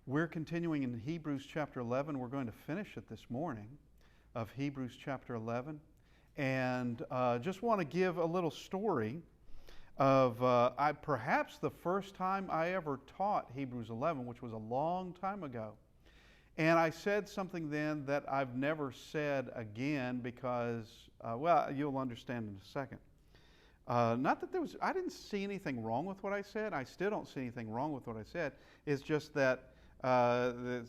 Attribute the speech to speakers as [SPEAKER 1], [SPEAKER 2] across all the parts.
[SPEAKER 1] We're continuing in Hebrews chapter 11. We're going to finish it this morning of Hebrews chapter 11. And just want to give a little story of perhaps the first time I ever taught Hebrews 11, which was a long time ago. And I said something then that I've never said again because, you'll understand in a second. Not that I didn't see anything wrong with what I said. I still don't see anything wrong with what I said. It's just that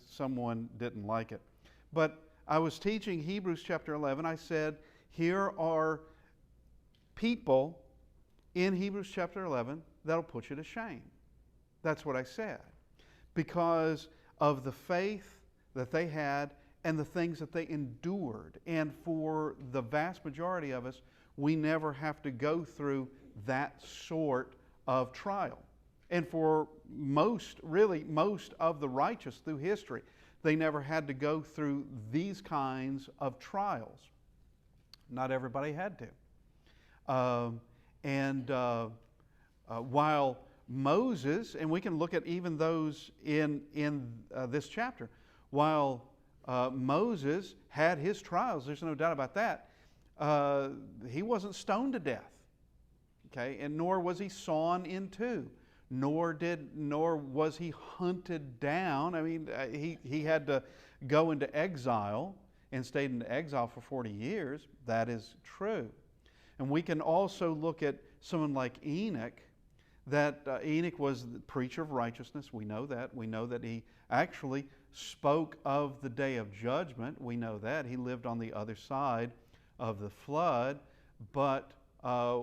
[SPEAKER 1] someone didn't like it. But I was teaching Hebrews chapter 11. I said, here are people in Hebrews chapter 11 that'll put you to shame. That's what I said. Because of the faith that they had and the things that they endured. And for the vast majority of us, we never have to go through that sort of trial. And for most of the righteous through history, they never had to go through these kinds of trials. Not everybody had to. While Moses, and we can look at even those in this chapter, while Moses had his trials, there's no doubt about that, he wasn't stoned to death, okay, and nor was he sawn in two, nor was he hunted down. I mean, he had to go into exile and stayed in exile for 40 years. That is true. And we can also look at someone like Enoch, that Enoch was the preacher of righteousness. We know that. We know that he actually spoke of the day of judgment. We know that. He lived on the other side of the flood, but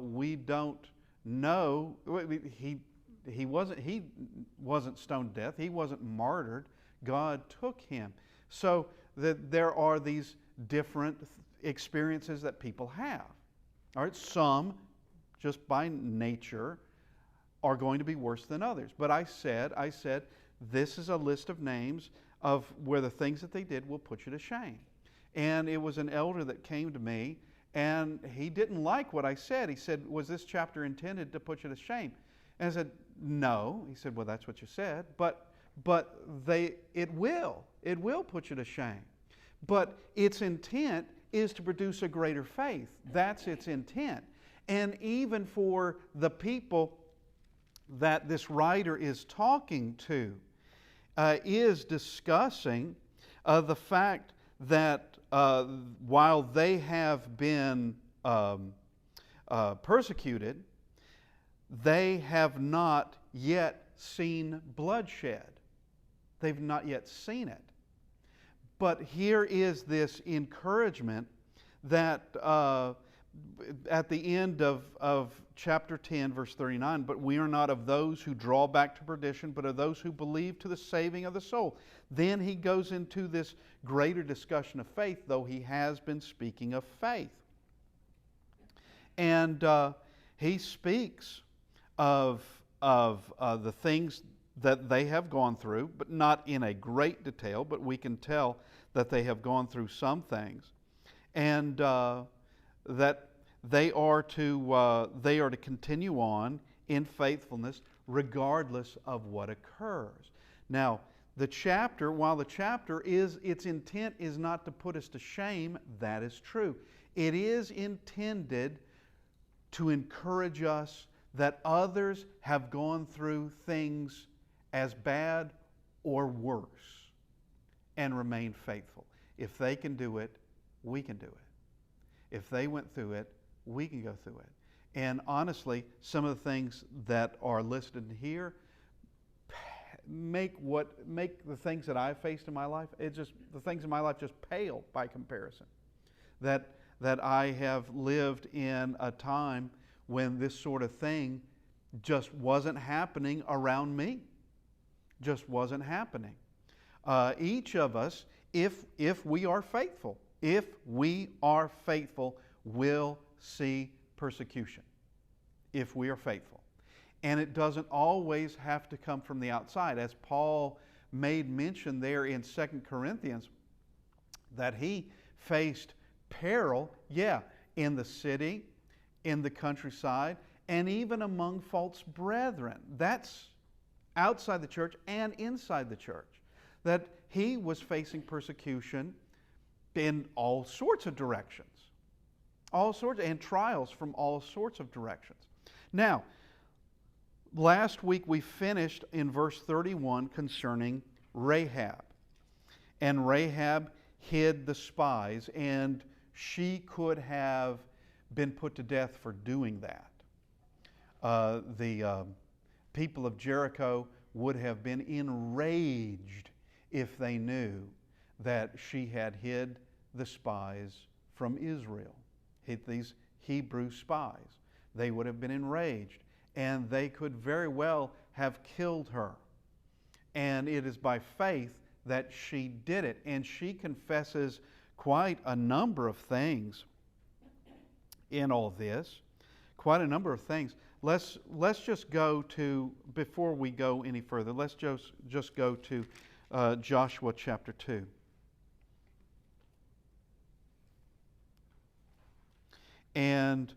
[SPEAKER 1] we don't know. He wasn't stoned to death. He wasn't martyred. God took him. So that there are these different experiences that people have. All right, some just by nature are going to be worse than others. But I said this is a list of names of where the things that they did will put you to shame. And it was an elder that came to me, and he didn't like what I said. He said, was this chapter intended to put you to shame? And I said, no. He said, well, that's what you said. But it will put you to shame. But its intent is to produce a greater faith. That's its intent. And even for the people that this writer is talking to, is discussing the fact that while they have been persecuted, they have not yet seen bloodshed. They've not yet seen it. But here is this encouragement that at the end of chapter 10, verse 39, but we are not of those who draw back to perdition, but of those who believe to the saving of the soul. Then he goes into this greater discussion of faith, though he has been speaking of faith. And he speaks of the things that they have gone through, but not in a great detail, but we can tell that they have gone through some things, and that they are to continue on in faithfulness regardless of what occurs. Now, while the chapter its intent is not to put us to shame, that is true. It is intended to encourage us that others have gone through things as bad or worse and remain faithful. If they can do it, we can do it. If they went through it, we can go through it. And honestly, some of the things that are listed here make the things that I've faced in my life, the things in my life just pale by comparison. That I have lived in a time when this sort of thing just wasn't happening around me. Just wasn't happening. Each of us, if we are faithful, will see persecution. If we are faithful. And it doesn't always have to come from the outside. As Paul made mention there in 2 Corinthians, that he faced peril, in the city, in the countryside, and even among false brethren. That's outside the church and inside the church. that he was facing persecution in all sorts of directions. All sorts, and trials from all sorts of directions. Now, last week we finished in verse 31 concerning Rahab. And Rahab hid the spies, and she could have been put to death for doing that. The people of Jericho would have been enraged if they knew that she had hid the spies from Israel, these Hebrew spies. They would have been enraged, and they could very well have killed her. And it is by faith that she did it. And she confesses quite a number of things in all this. Quite a number of things. Let's just go to, before we go any further, let's just go to Joshua chapter 2. And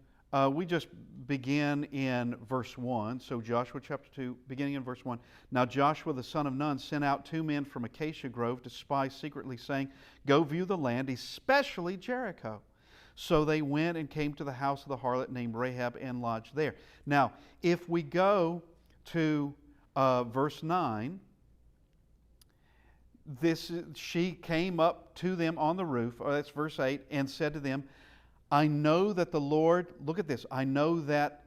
[SPEAKER 1] we just begin in verse 1. So Joshua chapter 2, beginning in verse 1. Now Joshua the son of Nun sent out 2 men from Acacia Grove to spy secretly, saying, Go view the land, especially Jericho. So they went and came to the house of the harlot named Rahab and lodged there. Now, if we go to verse 9, she came up to them on the roof, or that's verse 8, and said to them, I know that the Lord, look at this, I know that,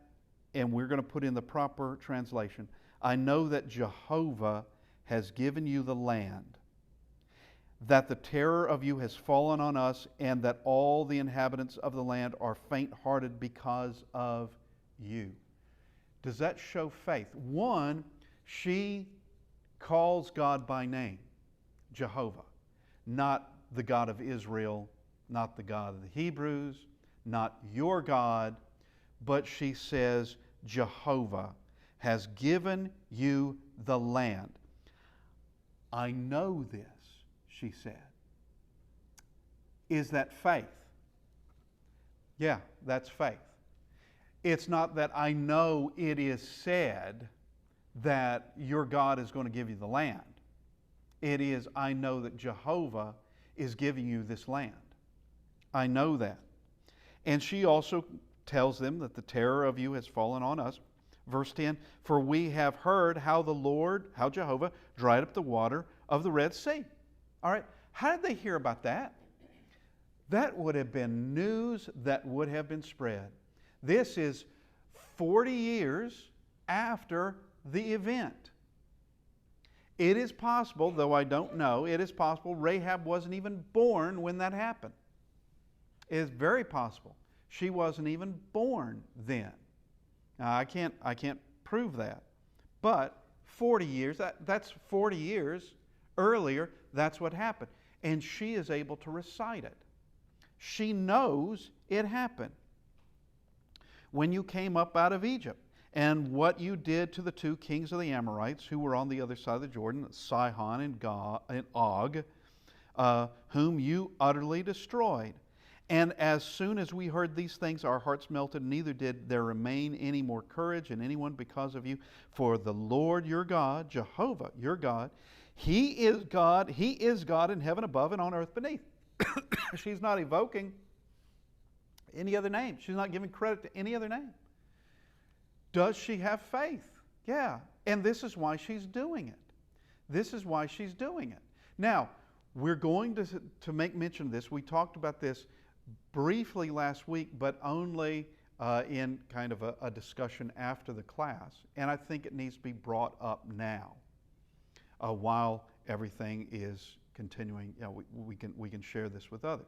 [SPEAKER 1] and we're going to put in the proper translation, I know that Jehovah has given you the land, that the terror of you has fallen on us, and that all the inhabitants of the land are faint-hearted because of you. Does that show faith? One, she calls God by name, Jehovah, not the God of Israel, not the God of the Hebrews, not your God, but she says, Jehovah has given you the land. I know this, she said. Is that faith? Yeah, that's faith. It's not that I know it is said that your God is going to give you the land. It is, I know that Jehovah is giving you this land. I know that. And she also tells them that the terror of you has fallen on us. Verse 10, for we have heard how the Lord, how Jehovah, dried up the water of the Red Sea. All right, how did they hear about that? That would have been news that would have been spread. This is 40 years after the event. It is possible, though I don't know, it is possible Rahab wasn't even born when that happened. It is very possible she wasn't even born then. Now, I can't prove that. But 40 years, that's 40 years earlier, that's what happened. And she is able to recite it. She knows it happened. When you came up out of Egypt, and what you did to the 2 kings of the Amorites who were on the other side of the Jordan, Sihon and Og, whom you utterly destroyed. And as soon as we heard these things, our hearts melted, neither did there remain any more courage in anyone because of you. For the Lord your God, Jehovah your God, He is God in heaven above and on earth beneath. She's not evoking any other name. She's not giving credit to any other name. Does she have faith? Yeah. And this is why she's doing it. This is why she's doing it. Now, we're going to make mention of this. We talked about this briefly last week, but only in kind of a discussion after the class. And I think it needs to be brought up now while everything is continuing. You know, we can share this with others.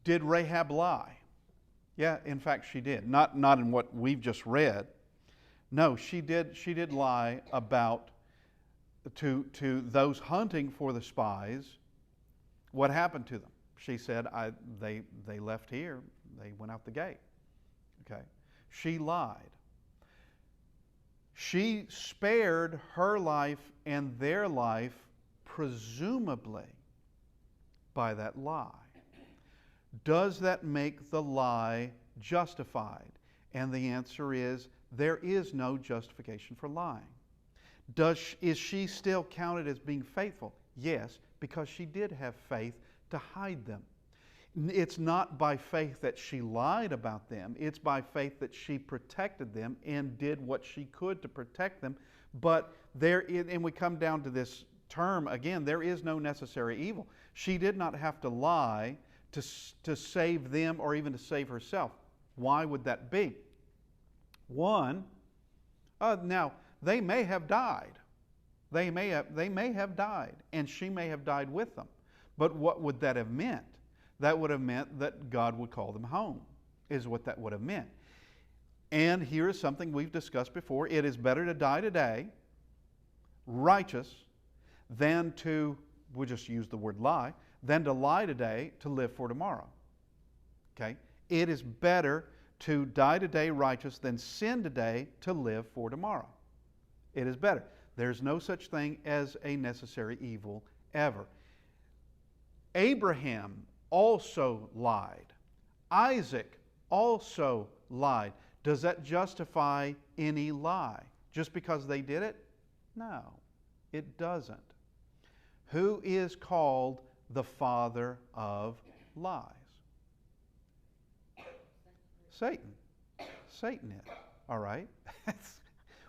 [SPEAKER 1] Did Rahab lie? Yeah, in fact, she did. Not in what we've just read. No, she did lie about to those hunting for the spies. What happened to them? She said, they left here. They went out the gate. Okay. She lied. She spared her life and their life, presumably, by that lie. Does that make the lie justified? And the answer is, there is no justification for lying. Is she still counted as being faithful? Yes, because she did have faith to hide them. It's not by faith that she lied about them. It's by faith that she protected them and did what she could to protect them. But and we come down to this term again, there is no necessary evil. She did not have to lie to save them or even to save herself. Why would that be? One, now they may have died. They may have died, and she may have died with them. But what would that have meant? That would have meant that God would call them home, is what that would have meant. And here is something we've discussed before. It is better to die today, righteous, than to, we'll just use the word lie, than to lie today to live for tomorrow. Okay? It is better to die today righteous than sin today to live for tomorrow. It is better. There's no such thing as a necessary evil ever. Abraham also lied. Isaac also lied. Does that justify any lie? Just because they did it? No, it doesn't. Who is called the father of lies? Satan. Satan is. All right?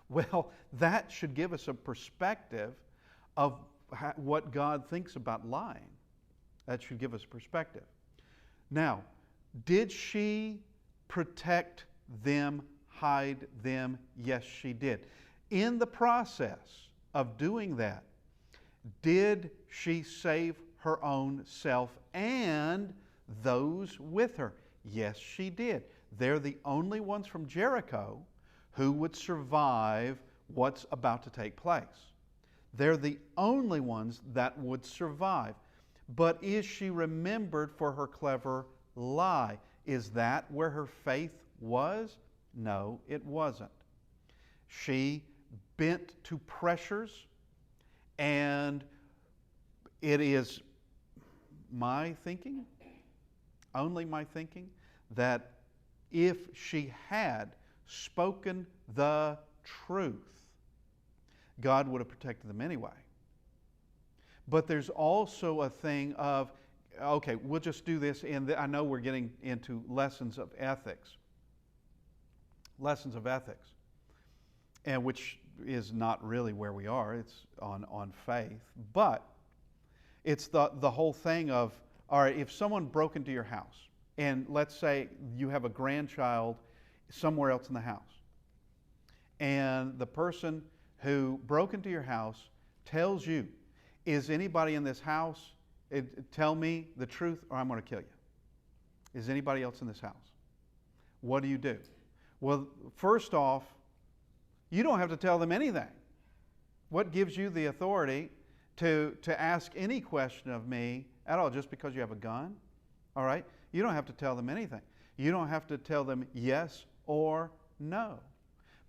[SPEAKER 1] Well, that should give us a perspective of what God thinks about lying. That should give us perspective. Now, did she protect them, hide them? Yes, she did. In the process of doing that, did she save her own self and those with her? Yes, she did. They're the only ones from Jericho who would survive what's about to take place. They're the only ones that would survive. But is she remembered for her clever lie? Is that where her faith was? No, it wasn't. She bent to pressures, and it is my thinking, only my thinking, that if she had spoken the truth, God would have protected them anyway. But there's also a thing of, okay, we'll just do this, and I know we're getting into lessons of ethics. Lessons of ethics. And which is not really where we are. It's on faith. But it's the whole thing of, all right, if someone broke into your house, and let's say you have a grandchild somewhere else in the house, and the person who broke into your house tells you, is anybody in this house, tell me the truth or I'm going to kill you. Is anybody else in this house? What do you do? Well, first off, you don't have to tell them anything. What gives you the authority to ask any question of me at all just because you have a gun? All right? You don't have to tell them anything. You don't have to tell them yes or no.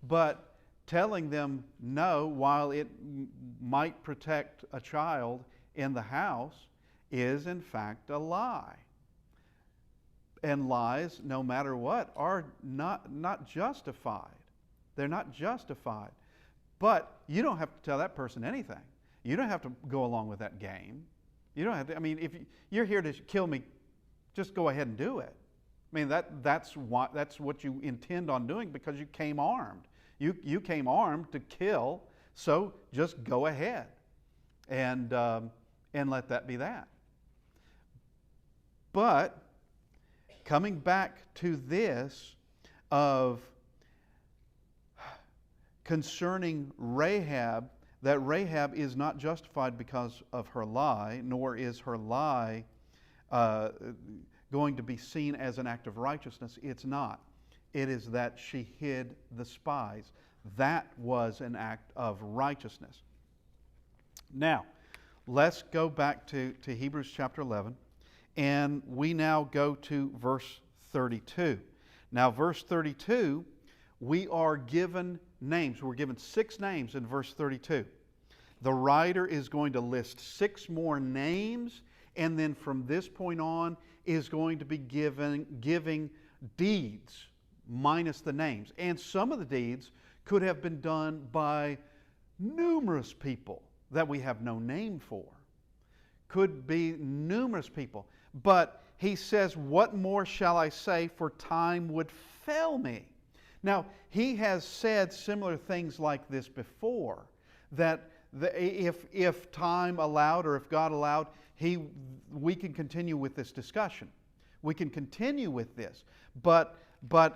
[SPEAKER 1] But telling them no while it might protect a child in the house is in fact a lie. And lies, no matter what, are not justified. They're not justified. But you don't have to tell that person anything. You don't have to go along with that game. You don't have to, I mean, if you're here to kill me, just go ahead and do it. I mean, that's what you intend on doing because you came armed. You came armed to kill, so just go ahead and let that be that. But coming back to this of concerning Rahab, that Rahab is not justified because of her lie, nor is her lie going to be seen as an act of righteousness. It's not. It is that she hid the spies. That was an act of righteousness. Now, let's go back to Hebrews chapter 11, and we now go to verse 32. Now, verse 32, we are given names. We're given 6 names in verse 32. The writer is going to list 6 more names, and then from this point on is going to be giving deeds minus the names. And some of the deeds could have been done by numerous people that we have no name for. Could be numerous people. But he says, what more shall I say, for time would fail me. Now, he has said similar things like this before, that if time allowed or if God allowed, we can continue with this discussion. We can continue with this. But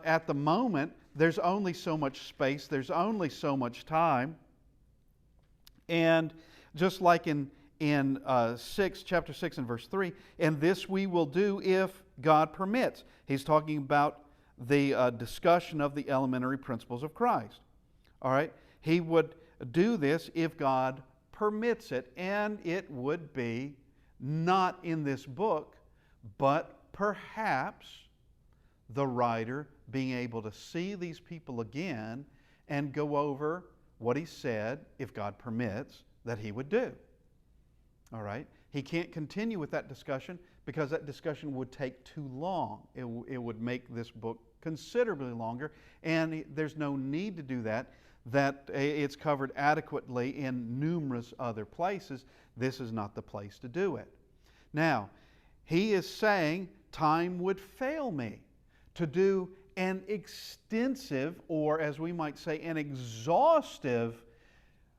[SPEAKER 1] at the moment, there's only so much space, there's only so much time. And just like in chapter 6 and verse 3, and this we will do if God permits. He's talking about the discussion of the elementary principles of Christ. All right? He would do this if God permits it, and it would be not in this book, but perhaps the writer being able to see these people again and go over what he said, if God permits, that he would do. All right? He can't continue with that discussion because that discussion would take too long. It would make this book considerably longer, and there's no need to do that. That it's covered adequately in numerous other places. This is not the place to do it. Now, he is saying time would fail me to do an extensive, or as we might say, an exhaustive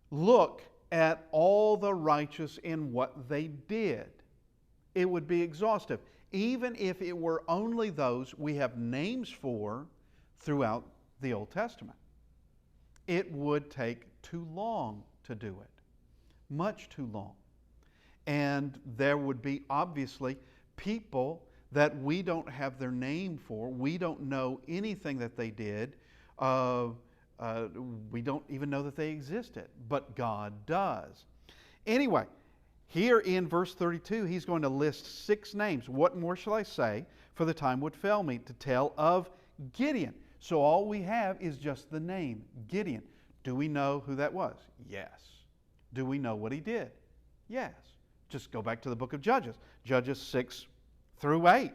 [SPEAKER 1] look at all the righteous and what they did. It would be exhaustive, even if it were only those we have names for throughout the Old Testament. It would take too long to do it, much too long. And there would be obviously people that we don't have their name for. We don't know anything that they did. We don't even know that they existed, but God does. Anyway, here in verse 32, he's going to list 6 names. What more shall I say? For the time would fail me to tell of Gideon. So all we have is just the name, Gideon. Do we know who that was? Yes. Do we know what he did? Yes. Just go back to the book of Judges, Judges 6 through 8.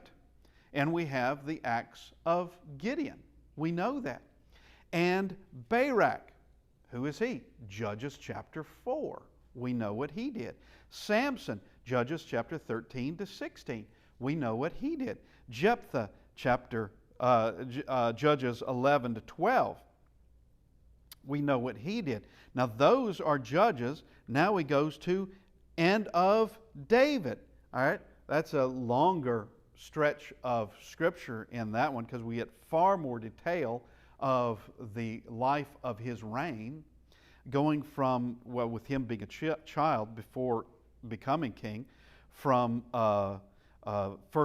[SPEAKER 1] And we have the acts of Gideon. We know that. And Barak, who is he? Judges chapter 4. We know what he did. Samson, Judges chapter 13 to 16. We know what he did. Jephthah, Judges 11 to 12. We know what he did. Now those are judges. Now he goes to and of David. All right, that's a longer stretch of Scripture in that one because we get far more detail of the life of his reign, going from, well, with him being a child before becoming king, from 1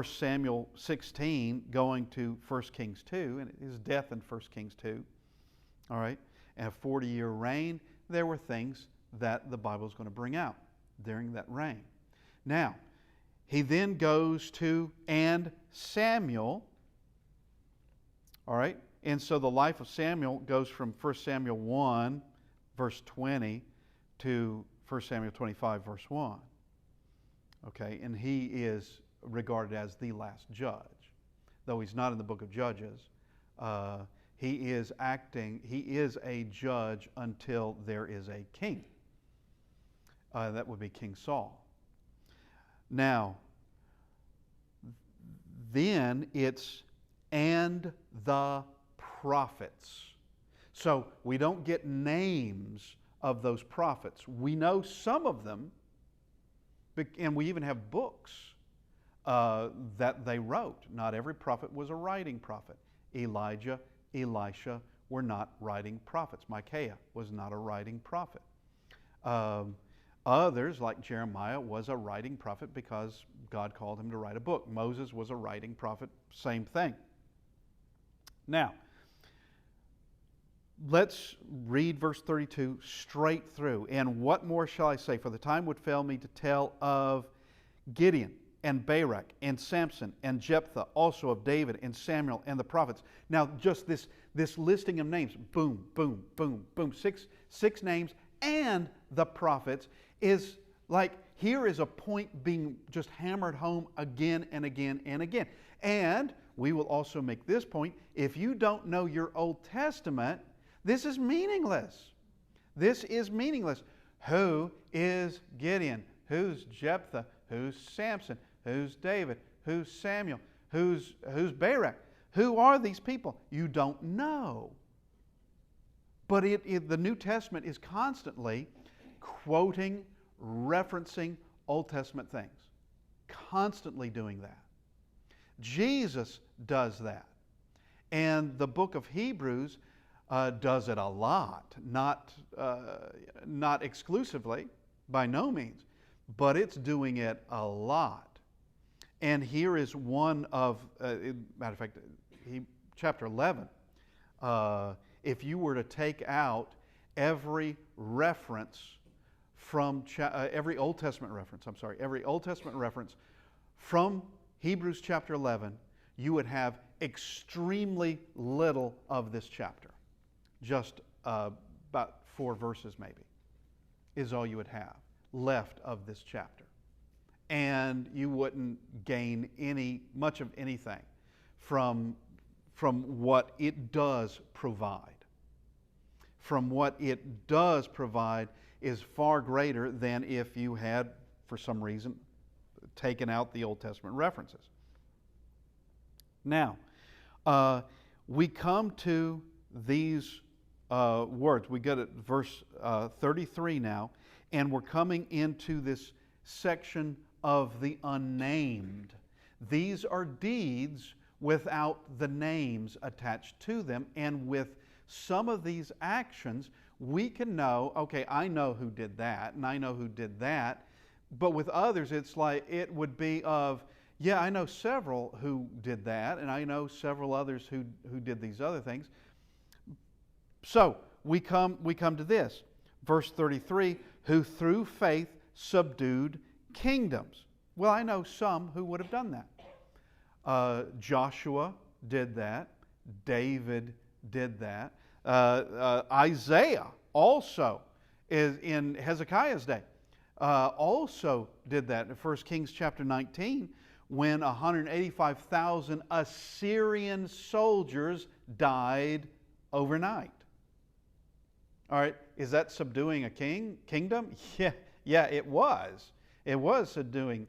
[SPEAKER 1] Samuel 16 going to 1 Kings 2, and his death in 1 Kings 2. All right, and a 40-year reign. There were things that the Bible is going to bring out during that reign. Now, he then goes to and Samuel. All right, and so the life of Samuel goes from 1 Samuel 1, verse 20, to 1 Samuel 25, verse 1. Okay, and he is regarded as the last judge. Though he's not in the book of Judges, he is a judge until there is a king. That would be King Saul. Now, then it's and the prophets. So we don't get names of those prophets. We know some of them, and we even have books that they wrote. Not every prophet was a writing prophet. Elijah, Elisha were not writing prophets. Micaiah was not a writing prophet. Others, like Jeremiah, was a writing prophet because God called him to write a book. Moses was a writing prophet, same thing. Now, let's read verse 32 straight through. And what more shall I say? For the time would fail me to tell of Gideon and Barak and Samson and Jephthah, also of David and Samuel and the prophets. Now, just this listing of names, boom, boom, boom, boom, six names, and the prophets is like, here is a point being just hammered home again and again and again. And we will also make this point, if you don't know your Old Testament, this is meaningless. This is meaningless. Who is Gideon? Who's Jephthah? Who's Samson? Who's David? Who's Samuel? Who's Barak? Who are these people? You don't know. But the New Testament is constantly quoting, referencing Old Testament things. Constantly doing that. Jesus does that. And the book of Hebrews does it a lot. Not exclusively, by no means, but it's doing it a lot. And here is one of, matter of fact, chapter 11. If you were to take out every reference from every Old Testament reference from Hebrews chapter 11, you would have extremely little of this chapter. Just about 4 verses maybe is all you would have left of this chapter. And you wouldn't gain much of anything from what it does provide. From what it does provide is far greater than if you had, for some reason, taken out the Old Testament references. Now, we come to these words. We get at verse 33 now, and we're coming into this section of the unnamed. These are deeds without the names attached to them, and with some of these actions, we can know, okay, I know who did that, and I know who did that, but with others, it's like it would be of, yeah, I know several who did that, and I know several others who did these other things. So we come to this, verse 33, who through faith subdued kingdoms. Well, I know some who would have done that. Joshua did that. David did that. Isaiah also is in Hezekiah's day. Also did that in 1 Kings chapter 19, when 185,000 Assyrian soldiers died overnight. All right, is that subduing a kingdom? Yeah, it was. It was subduing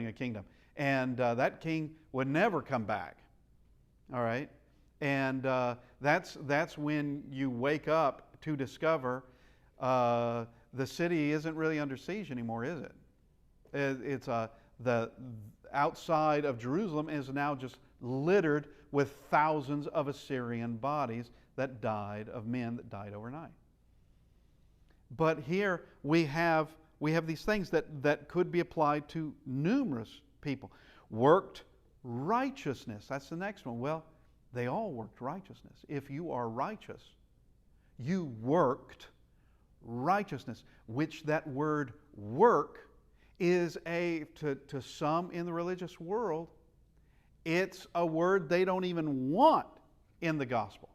[SPEAKER 1] a kingdom. And that king would never come back. All right? And that's when you wake up to discover the city isn't really under siege anymore, is it? It's the outside of Jerusalem is now just littered with thousands of Assyrian bodies that died, of men that died overnight. But here we have these things that could be applied to numerous people. Worked righteousness. That's the next one. Well, they all worked righteousness. If you are righteous, you worked righteousness, which that word work is to some in the religious world, it's a word they don't even want in the gospel.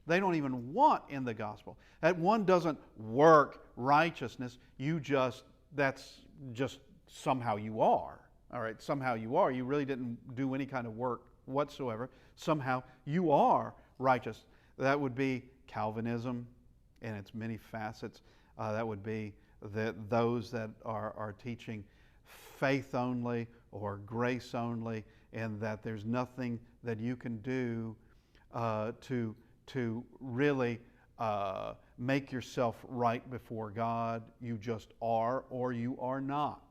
[SPEAKER 1] They don't even want in the gospel. That one doesn't work righteousness. That's just somehow you are. All right, somehow you are. You really didn't do any kind of work whatsoever. Somehow you are righteous. That would be Calvinism in its many facets. That would be those that are teaching faith only or grace only, and that there's nothing that you can do to really make yourself right before God. You just are, or you are not.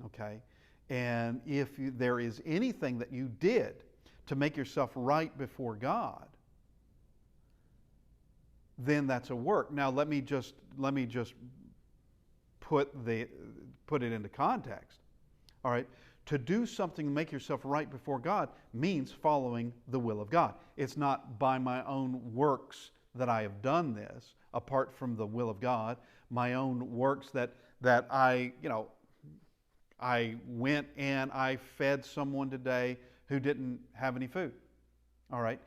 [SPEAKER 1] Okay? And if there is anything that you did to make yourself right before God, then that's a work. Now let me just put it into context. All right? To do something to make yourself right before God means following the will of God. It's not by my own works that I have done this, apart from the will of God, my own works that I went and I fed someone today who didn't have any food. All right?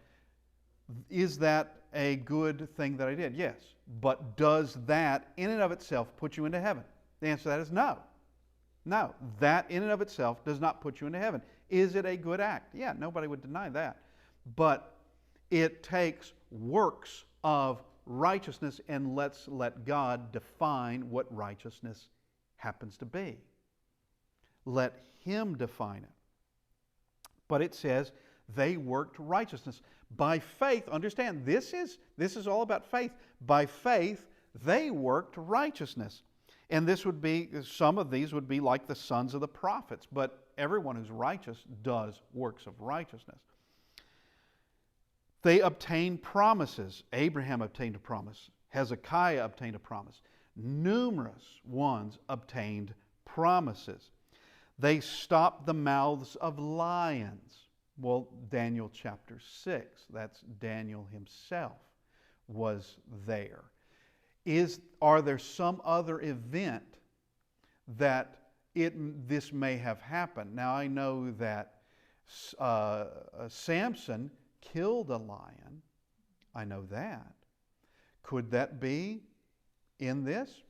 [SPEAKER 1] Is that a good thing that I did? Yes. But does that in and of itself put you into heaven? The answer to that is no. No, that in and of itself does not put you into heaven. Is it a good act? Yeah, nobody would deny that. But it takes works of righteousness, and let's let God define what righteousness happens to be. Let Him define it. But it says they worked righteousness. By faith, understand, this is all about faith. By faith, they worked righteousness. And this would be, some of these would be like the sons of the prophets, but everyone who's righteous does works of righteousness. They obtained promises. Abraham obtained a promise. Hezekiah obtained a promise. Numerous ones obtained promises. They stopped the mouths of lions. Well, Daniel chapter 6, that's Daniel himself was there. Are there some other event that this may have happened? Now, I know that Samson killed a lion. I know that. Could that be in this?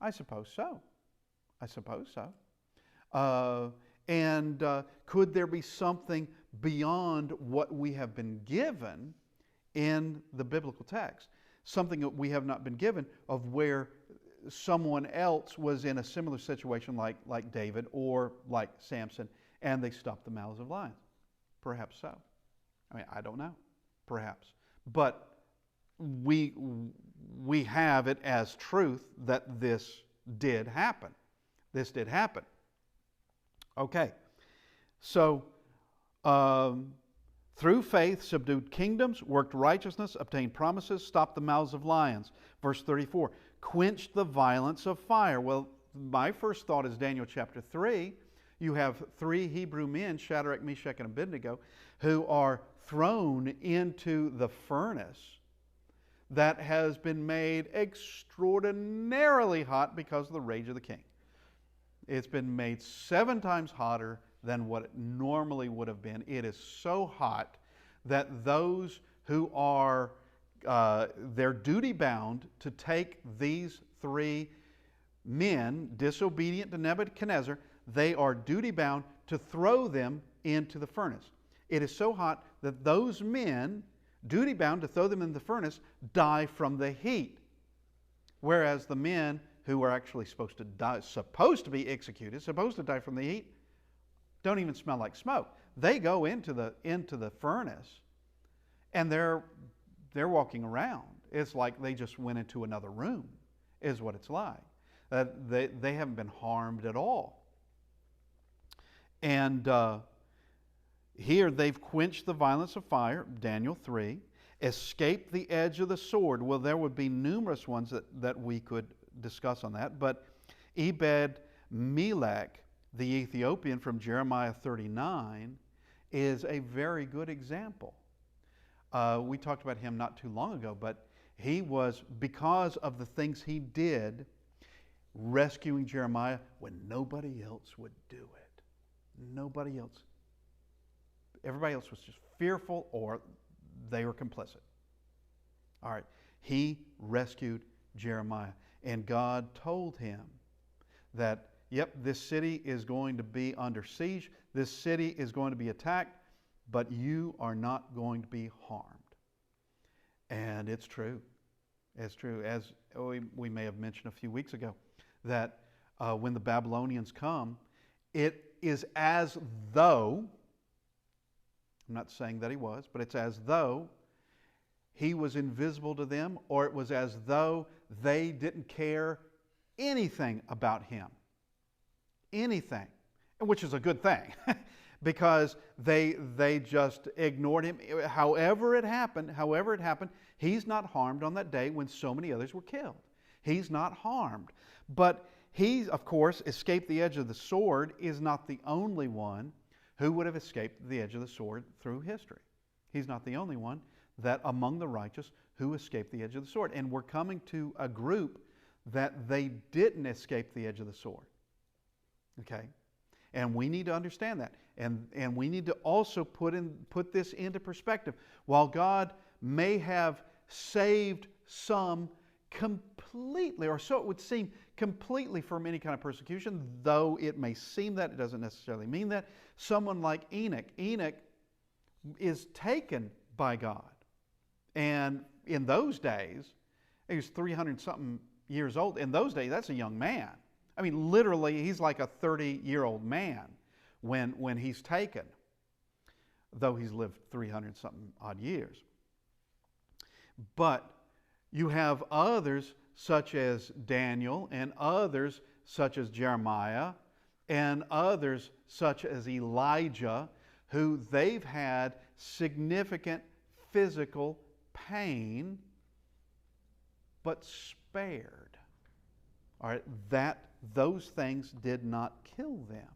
[SPEAKER 1] I suppose so. I suppose so. And could there be something beyond what we have been given in the biblical text? Something that we have not been given, of where someone else was in a similar situation like David or like Samson, and they stopped the mouths of lions. Perhaps so. I mean, I don't know. Perhaps. But we have it as truth that this did happen. This did happen. Okay. So, through faith, subdued kingdoms, worked righteousness, obtained promises, stopped the mouths of lions. Verse 34, quenched the violence of fire. Well, my first thought is Daniel chapter 3. You have 3 Hebrew men, Shadrach, Meshach, and Abednego, who are thrown into the furnace that has been made extraordinarily hot because of the rage of the king. It's been made 7 times hotter than what it normally would have been. It is so hot that those who are, they're duty bound to take these 3 men, disobedient to Nebuchadnezzar, they are duty bound to throw them into the furnace. It is so hot that those men, duty bound to throw them in the furnace, die from the heat. Whereas the men who are actually supposed to die, supposed to be executed, supposed to die from the heat, don't even smell like smoke. They go into the furnace, and they're walking around. It's like they just went into another room, is what it's like. They haven't been harmed at all. And here they've quenched the violence of fire, Daniel 3, escaped the edge of the sword. Well, there would be numerous ones that we could discuss on that, but Ebed-Melech, the Ethiopian from Jeremiah 39, is a very good example. We talked about him not too long ago, but he was, because of the things he did, rescuing Jeremiah when nobody else would do it. Nobody else. Everybody else was just fearful or they were complicit. All right. He rescued Jeremiah. And God told him that, yep, this city is going to be under siege. This city is going to be attacked, but you are not going to be harmed. And it's true. It's true. As we may have mentioned a few weeks ago, that when the Babylonians come, it is as though, I'm not saying that he was, but it's as though he was invisible to them, or it was as though they didn't care anything about him. Anything. Which is a good thing, because they just ignored him. However it happened, he's not harmed on that day when so many others were killed. He's not harmed. But he, of course, escaped the edge of the sword, is not the only one who would have escaped the edge of the sword through history. He's not the only one that among the righteous who escaped the edge of the sword. And we're coming to a group that they didn't escape the edge of the sword. Okay? And we need to understand that. And we need to also put this into perspective. While God may have saved some completely, or so it would seem, completely from any kind of persecution, though it may seem that, it doesn't necessarily mean that. Someone like Enoch is taken by God. And in those days, He was 300 something years old. In those days, that's a young man. I mean, literally, he's like a 30-year-old man when he's taken, though he's lived 300 something odd years. But you have others such as Daniel, and others such as Jeremiah, and others such as Elijah, who they've had significant physical pain, but spared. All right, those things did not kill them.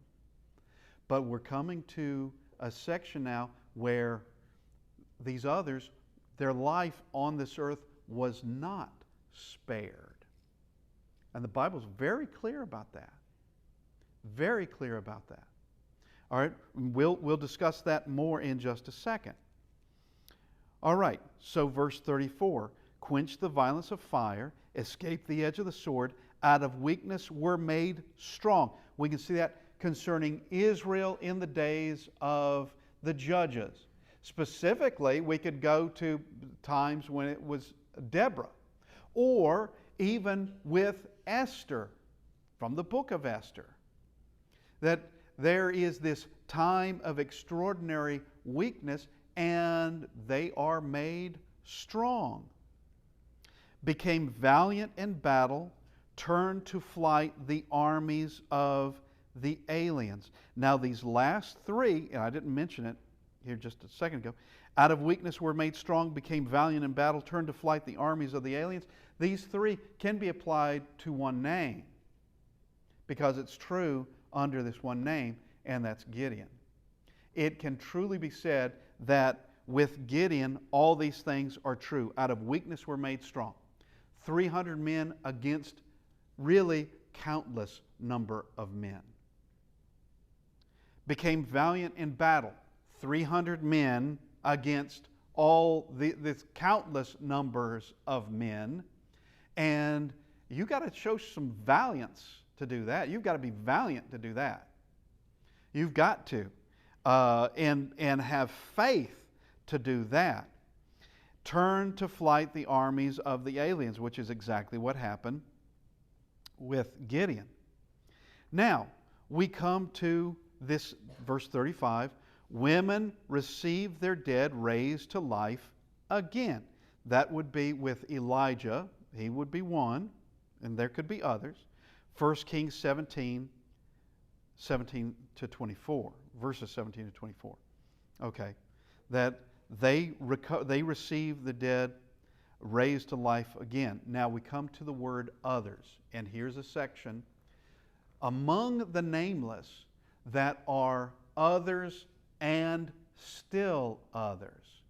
[SPEAKER 1] But we're coming to a section now where these others, their life on this earth was not spared. And the Bible's very clear about that. Very clear about that. All right, we'll discuss that more in just a second. All right, so verse 34, quench the violence of fire, escape the edge of the sword, out of weakness were made strong. We can see that concerning Israel in the days of the judges. Specifically, we could go to times when it was Deborah, or even with Esther from the book of Esther, that there is this time of extraordinary weakness and they are made strong. Became valiant in battle, turned to flight the armies of the aliens. Now these last three, and I didn't mention it here just a second ago, out of weakness were made strong, became valiant in battle, turned to flight the armies of the aliens. These three can be applied to one name because it's true under this one name, and that's Gideon. It can truly be said that with Gideon, all these things are true. Out of weakness were made strong. 300 men against really countless number of men. Became valiant in battle. 300 men against all this countless numbers of men. And you got to show some valiance to do that. You've got to be valiant to do that. You've got to. And have faith to do that. Turn to flight the armies of the aliens, which is exactly what happened with Gideon. Now, we come to this verse 35. Women receive their dead raised to life again. That would be with Elijah. He would be one, and there could be others. 1 Kings 17 to 24. Verses 17 to 24. Okay. That they receive the dead raised to life again. Now we come to the word others. And here's a section among the nameless that are others and still others.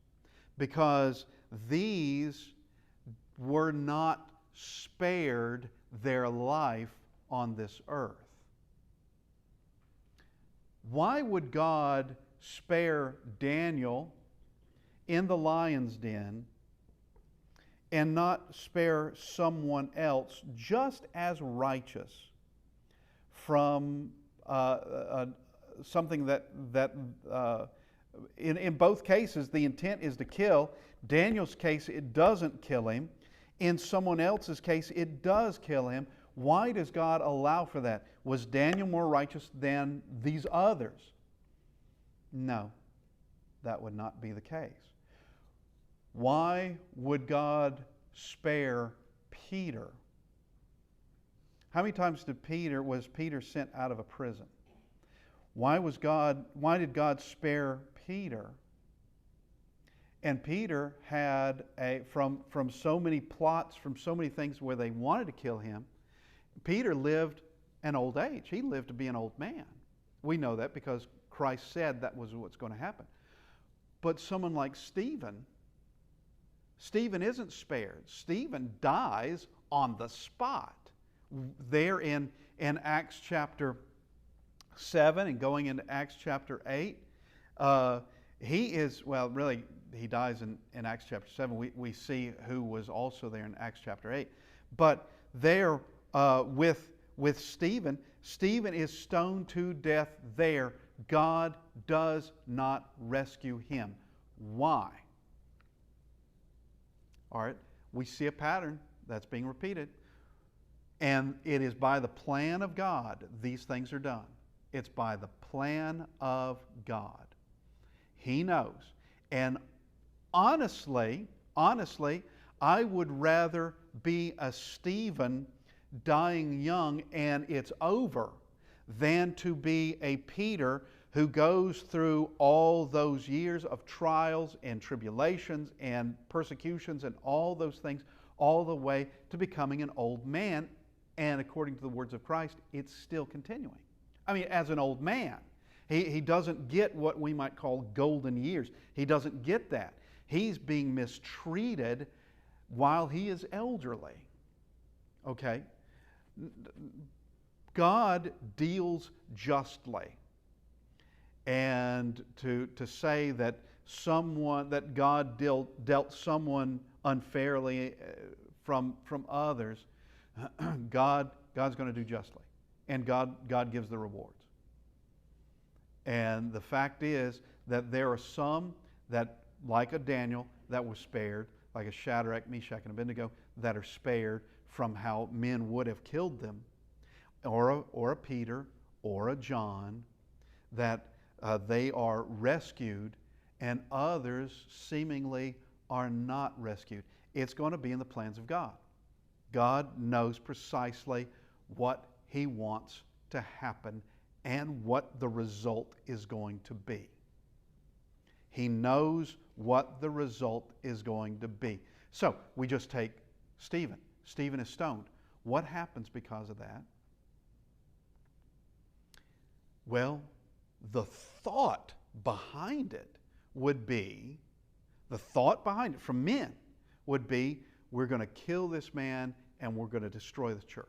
[SPEAKER 1] Because these were not spared their life on this earth. Why would God spare Daniel in the lion's den and not spare someone else just as righteous from something that in both cases the intent is to kill? Daniel's case, it doesn't kill him. In someone else's case, it does kill him. Why does God allow for that? Was Daniel more righteous than these others? No, that would not be the case. Why would God spare Peter? How many times was Peter sent out of a prison? Why did God spare Peter? And Peter had from so many plots, from so many things where they wanted to kill him, Peter lived an old age. He lived to be an old man. We know that because Christ said that was what's going to happen. But someone like Stephen isn't spared. Stephen dies on the spot. There in Acts chapter 7 and going into Acts chapter 8, he dies in Acts chapter 7. We see who was also there in Acts chapter 8. But there with Stephen is stoned to death there. God does not rescue him. Why? All right, we see a pattern That's being repeated. And it is by the plan of God these things are done. It's by the plan of God. He knows. And honestly, I would rather be a Stephen dying young and it's over than to be a Peter who goes through all those years of trials and tribulations and persecutions and all those things all the way to becoming an old man. And according to the words of Christ, it's still continuing. I mean, as an old man, he doesn't get what we might call golden years. He doesn't get that. He's being mistreated while he is elderly. Okay? God deals justly. And to say that God dealt someone unfairly from others, God's going to do justly. And God gives the rewards. And the fact is that there are some that, like a Daniel, that was spared, like a Shadrach, Meshach, and Abednego, that are spared from how men would have killed them, or a Peter, or a John, that they are rescued, and others seemingly are not rescued. It's going to be in the plans of God. God knows precisely what He wants to happen and what the result is going to be. He knows what the result is going to be. So, we just take Stephen. Stephen is stoned. What happens because of that? Well, the thought behind it would be, from men would be, we're going to kill this man and we're going to destroy the church.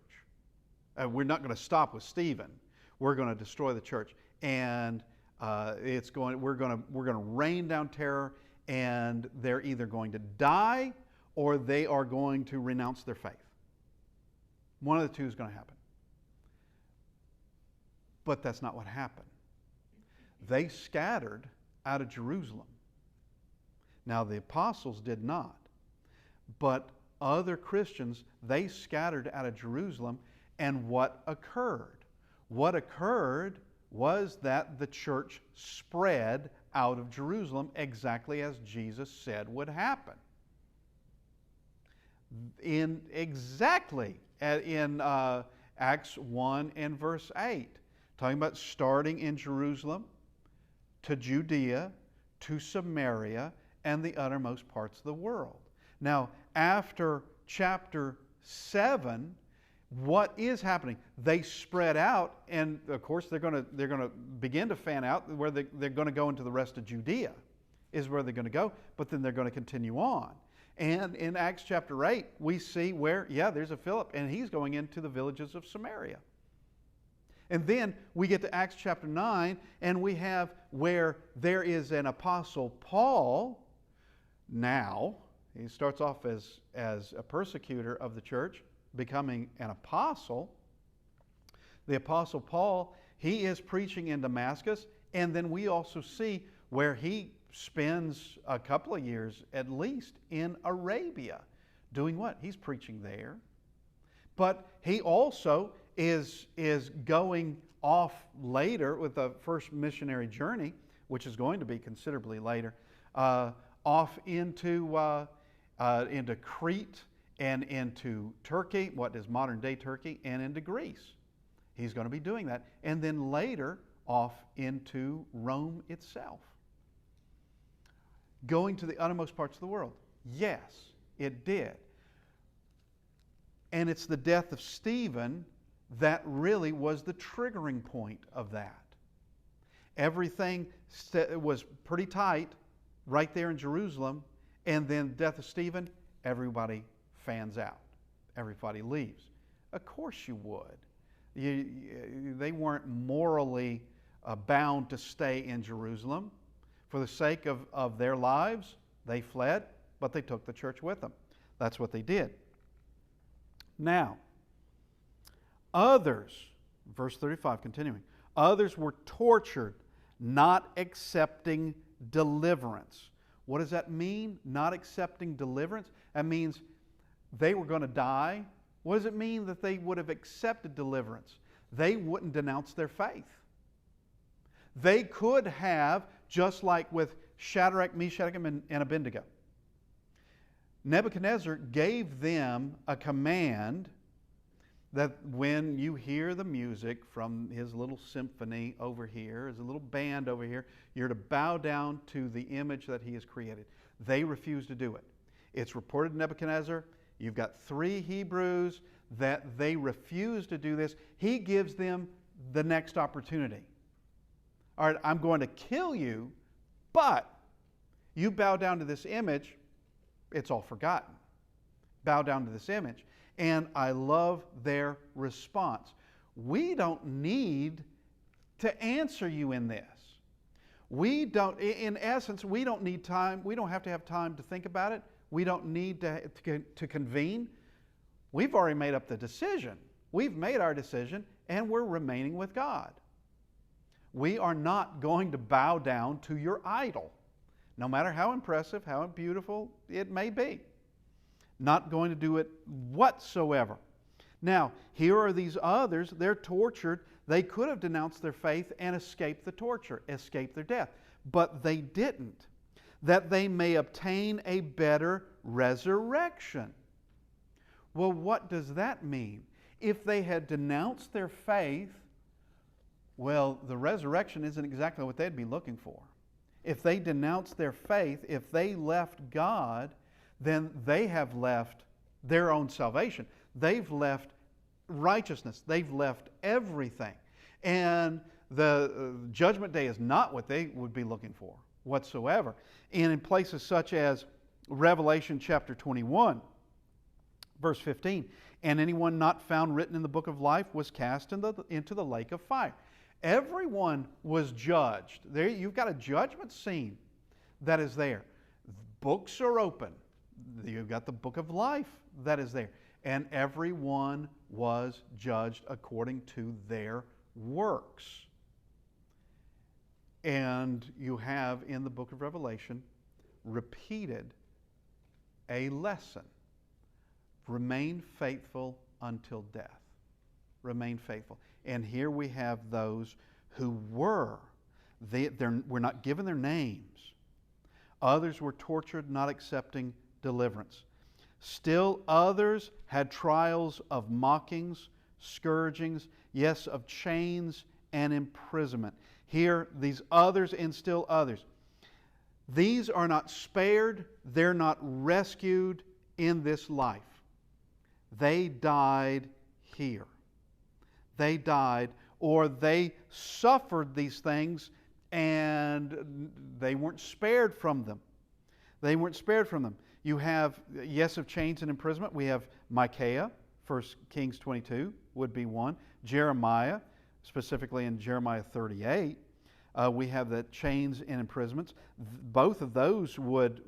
[SPEAKER 1] We're not going to stop with Stephen. We're going to destroy the church, and we're going to rain down terror, and they're either going to die or they are going to renounce their faith. One of the two is going to happen. But that's not what happened. They scattered out of Jerusalem. Now, the apostles did not, but other Christians, they scattered out of Jerusalem, and what occurred? What occurred was that the church spread out of Jerusalem exactly as Jesus said would happen. In Acts 1 and verse 8, talking about starting in Jerusalem to Judea to Samaria and the uttermost parts of the world. Now, after chapter 7, what is happening? They spread out, and of course they're going to begin to fan out where they're going to go into the rest of Judea, is where they're going to go, but then they're going to continue on. And in Acts chapter 8, we see where, there's a Philip, and he's going into the villages of Samaria. And then we get to Acts chapter 9, and we have where there is an apostle Paul. Now, he starts off as a persecutor of the church, becoming an apostle. The apostle Paul, he is preaching in Damascus, and then we also see where he spends a couple of years at least in Arabia. Doing what? He's preaching there. But he also is going off later with the first missionary journey, which is going to be considerably later, off into Crete and into Turkey, what is modern-day Turkey, and into Greece. He's going to be doing that. And then later off into Rome itself. Going to the uttermost parts of the world. Yes, it did. And it's the death of Stephen that really was the triggering point of that. Everything was pretty tight right there in Jerusalem, and then death of Stephen, everybody fans out. Everybody leaves. Of course you would. They weren't morally bound to stay in Jerusalem. For the sake of their lives, they fled, but they took the church with them. That's what they did. Now, others, verse 35, continuing, others were tortured, not accepting deliverance. What does that mean, not accepting deliverance? That means they were going to die, what does it mean that they would have accepted deliverance? They wouldn't denounce their faith. They could have, just like with Shadrach, Meshach, and Abednego, Nebuchadnezzar gave them a command that when you hear the music from his little symphony over here, his little band over here, you're to bow down to the image that he has created. They refused to do it. It's reported Nebuchadnezzar, you've got 3 Hebrews that they refuse to do this. He gives them the next opportunity. All right, I'm going to kill you, but you bow down to this image, it's all forgotten. Bow down to this image. And I love their response. We don't need to answer you in this. We don't, in essence, we don't need time. We don't have to have time to think about it. We don't need to convene. We've already made up the decision. We've made our decision, and we're remaining with God. We are not going to bow down to your idol, no matter how impressive, how beautiful it may be. Not going to do it whatsoever. Now, here are these others. They're tortured. They could have denounced their faith and escaped the torture, escaped their death. But they didn't. That they may obtain a better resurrection. Well, what does that mean? If they had denounced their faith, well, the resurrection isn't exactly what they'd be looking for. If they denounced their faith, if they left God, then they have left their own salvation. They've left righteousness. They've left everything. And the judgment day is not what they would be looking for whatsoever. And in places such as Revelation chapter 21, verse 15, and anyone not found written in the book of life was cast into the lake of fire. Everyone was judged. There, you've got a judgment scene that is there. Books are open. You've got the book of life that is there. And everyone was judged according to their works. And you have in the book of Revelation repeated a lesson. Remain faithful until death. Remain faithful. And here we have those who were. We're not given their names. Others were tortured, not accepting deliverance. Still others had trials of mockings, scourgings, yes, of chains and imprisonment. Here, these others and still others. These are not spared. They're not rescued in this life. They died here. They died, or they suffered these things and they weren't spared from them. They weren't spared from them. You have, yes, of chains and imprisonment. We have Micaiah, 1 Kings 22 would be one. Jeremiah, specifically in Jeremiah 38, we have the chains and imprisonments. Both of those would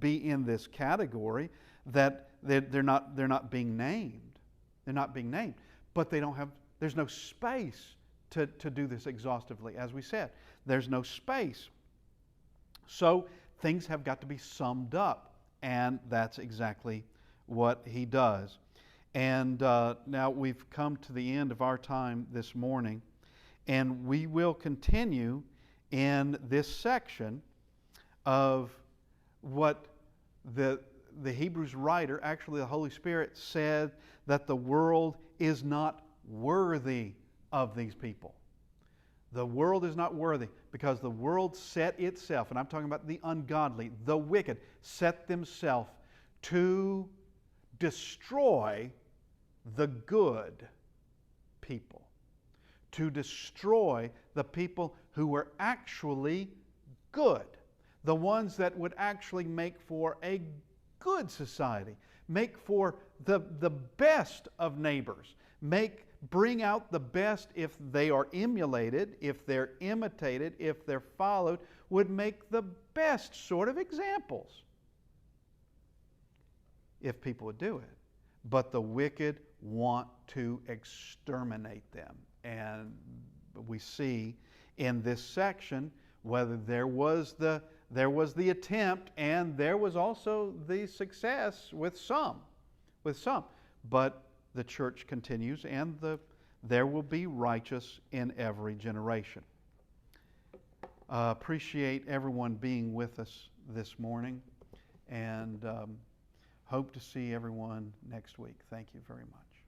[SPEAKER 1] be in this category that they're not being named. They're not being named. But they don't have, there's no space to do this exhaustively, as we said. There's no space. So things have got to be summed up, and that's exactly what he does. And now we've come to the end of our time this morning, and we will continue in this section of what the Hebrews writer, actually the Holy Spirit, said that the world is not worthy of these people. The world is not worthy because the world set itself, and I'm talking about the ungodly, the wicked, set themselves to destroy the good people, to destroy the people who were actually good, the ones that would actually make for a good society, make for the best of neighbors, bring out the best if they are emulated, if they're imitated, if they're followed, would make the best sort of examples if people would do it. But the wicked want to exterminate them. And we see in this section whether there was the attempt and there was also the success with some. with some. But the church continues, and there will be righteous in every generation. Appreciate everyone being with us this morning, and hope to see everyone next week. Thank you very much.